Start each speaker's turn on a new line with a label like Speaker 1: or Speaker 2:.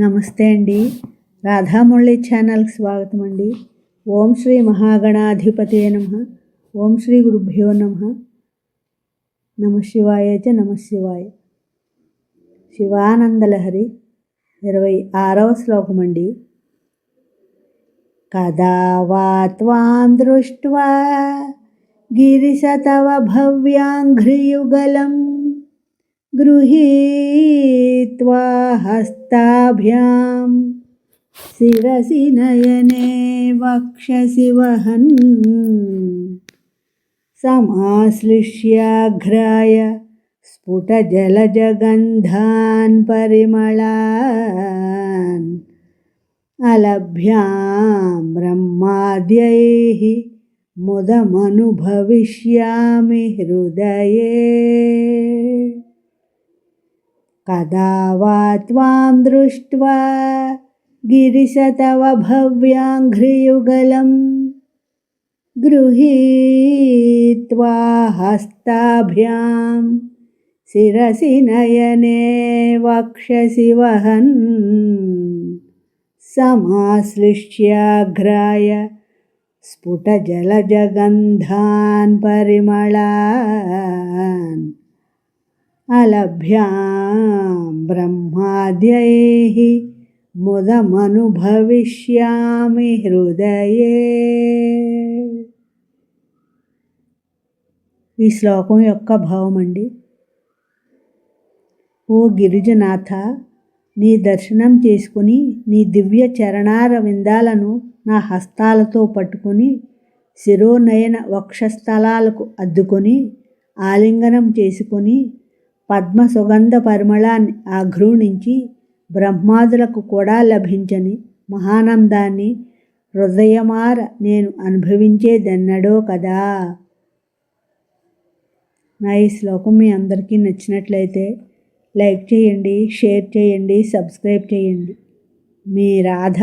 Speaker 1: నమస్తే అండి. రాధామురళి ఛానల్కి స్వాగతం అండి. ఓం శ్రీ మహాగణాధిపతే నమః. ఓం శ్రీ గురుభ్యో నమః. నమః శివాయ చ నమః శివాయ. శివానందలహరి 26వ శ్లోకం అండి. కదా వా త్వాం దృష్ట్వా గిరిశతవ భవ్యాంఘ్రియుగలం గృహీత్వా హస్తాభ్యాం శిరసి నయనే వక్షసి వహన్ సమాశ్లిష్యాఘ్రాయ స్ఫుటజలజగంధాన్ పరిమళాన్ అలభ్యాం బ్రహ్మాద్యైః ముదమనుభవిష్యామి హృదయే. కదా వా త్వాం దృష్ట్వా గిరిశతవ భవ్యాంఘ్రియుగలం గృహీత్వా హస్తాభ్యాం శిరసి నయనే వక్షసి వహన్ సమాశ్లిష్యాఘ్రాయ స్ఫుటజలజగంధాన్ పరిమళాన్ అలభ్యాం బ్రహ్మాద్యైః ముదమనుభవిష్యామి హృదయే. ఈ శ్లోకం యొక్క భావం అండి. ఓ గిరిజనాథ, నీ దర్శనం చేసుకుని నీ దివ్య చరణార విందాలను నా హస్తాలతో పట్టుకొని శిరోనయన వక్షస్థలాలకు అద్దుకొని ఆలింగనం చేసుకొని పద్మ సుగంధ పరిమళాన్ని ఆఘ్రూణించి బ్రహ్మాదులకు కూడా లభించని మహానందాన్ని హృదయమార నేను అనుభవించేదెన్నడో కదా. నా ఈ శ్లోకం మీ అందరికీ నచ్చినట్లయితే లైక్ చేయండి, షేర్ చేయండి, సబ్స్క్రైబ్ చేయండి. మీ రాధ.